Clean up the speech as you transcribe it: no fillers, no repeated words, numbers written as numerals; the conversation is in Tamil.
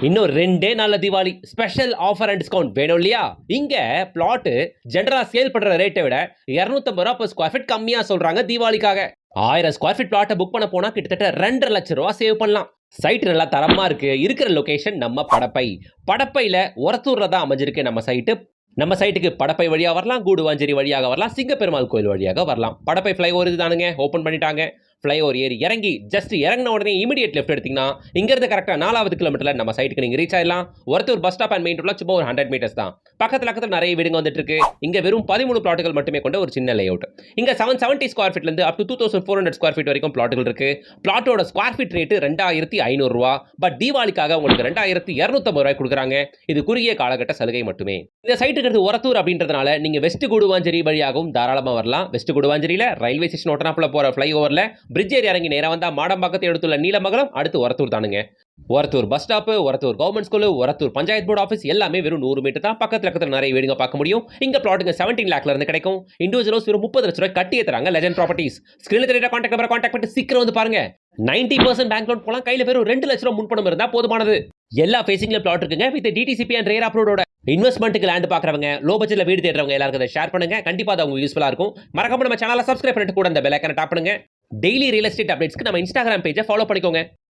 இன்னும் 2 நாள்ல Deepavali special offer and discount வேணும் இல்லையா? இங்க பிளாட் ஜெனரலா சேல் பண்ற ரேட்டை விட 250 ரூபாய் per ஸ்கொயர் ஃபீட் கம்மியா சொல்றாங்க தீபாவளிக்காக. 1000 ஸ்கொயர் ஃபீட் பிளாட்டை புக் பண்ண போனா கிட்டத்தட்ட 2.5 லட்சம் ரூபாய் சேவ் பண்ணலாம். சைட் நல்லா தரமா இருக்கு. இருக்கிற லொகேஷன் நம்ம படப்பை. படப்பையில ஒரத்தூர்ல தான் அமைஞ்சிருக்கு நம்ம சைட்டு. நம்ம சைட்டுக்கு படப்பை வழியா வரலாம், கூடுவாஞ்சேரி வழியாக வரலாம், சிங்கப்பெருமாள் கோயில் வழியாக வரலாம். படப்பை ஃப்ளைஓவர் இதுதானுங்க, ஓப்பன் பண்ணிட்டாங்க. ஃப்ளைஓவர் ஏறி இறங்கி ஜஸ்ட் இறங்கின உடனே இமீடியட் லெஃப்ட் எடுத்தீங்கன்னா இங்கிருந்து கரெக்டாக 4வது கிலோமீட்டர்ல நம்ம சைட்டுக்கு நீங்க ரீச் ஆயிடலாம். ஒருத்தர் பஸ் ஸ்டாப் அண்ட் மெயின் ரோட்ல சும்மா ஒரு 100 மீட்டர்ஸ் தான். பக்கத்துல நிறைய வீடுங்க வந்துட்டு இருக்கு. இங்க வெறும் 13 பிளாட்டுகள் மட்டுமே கொண்ட ஒரு சின்ன லே அவுட். இங்க 770 ஸ்கொயர் ஃபீட்ல இருந்து அப் டு 2400 ஸ்கொயர் ஃபீட் வரைக்கும் பிளாட்டுகள் இருக்கு. பிளாட்டோட ஸ்கொயர் ஃபீட் ரேட் 2500 ரூபாய். பட் தீபாவளிக்காக உங்களுக்கு 2250 ரூபாய் கொடுக்குறாங்க. இது குறுகிய காலகட்ட சலுகை மட்டுமே. இந்த சைட்டுக்கு ஒரத்தூர் அப்படின்றதுனால நீங்க வெஸ்ட் கூடுவாஞ்சேரி வழியாகவும் தாராளமா வரலாம். வெஸ்ட் கூடுவாஞ்சேரியில ரயில்வே ஸ்டேஷன் ஒட்டனாப்புல போற ஃப்ளைஓவர்ல பிரிட்ஜ் ஏறி இறங்கி நேரா வந்தா மாடம்பாக்கத்தை எடுத்துள்ள நீலமங்கலம், அடுத்து ஒரத்தூர் தானுங்க. Orathur bus stop, Orathur government school, Orathur panchayat board office எல்லாமே வெறும் 100 மீட்டர் தான். பக்கத்துல நிறைய வீடுங்க பார்க்க முடியும். இங்க பிளாட்டுங்க 17 லாக்ல இருந்து கிடைக்கும். இண்டிவிஜுவல்ஸ் வெறும் 30 லட்சம் ரூபாய் கட்டியே தராங்க லெஜண்ட் ப்ராப்பர்ட்டிஸ். ஸ்கிரீன்ல தெரியற கான்டாக்ட் நம்பரை கான்டாக்ட் பண்ணி சீக்கிரம் வந்து பாருங்க. 90% பேங்க் லோன் போலாம். கையில வெறும் 2 லட்சம் ரூபாய் முன்பணம் இருந்தா போதுமானது. எல்லா ஃபேசிங்ல பிளாட் இருக்குங்க வித் டிடிசிபி அண்ட் ரேர் அப்ரோடோட. இன்வெஸ்ட்மெண்ட்டுக்கு லேண்ட் பார்க்குறவங்க, லோ பட்ஜெட்ல வீடு தேடுறவங்க எல்லாருக்கும் அதை ஷேர் பண்ணுங்க. கண்டிப்பா அது உங்களுக்கு யூஸ்ஃபுல்லா இருக்கும். மறக்காம நம்ம சேனலை சப்ஸ்கிரைப் பண்ணிட்டு கூட அந்த பெல் ஐகானை டாப் பண்ணுங்க. டெய்லி ரியல் எஸ்டேட் அப்டேட்ஸ்க்கு நம்ம இன்ஸ்டாகிராம் பேஜை ஃபாலோ பண்ணிக்கோங்க.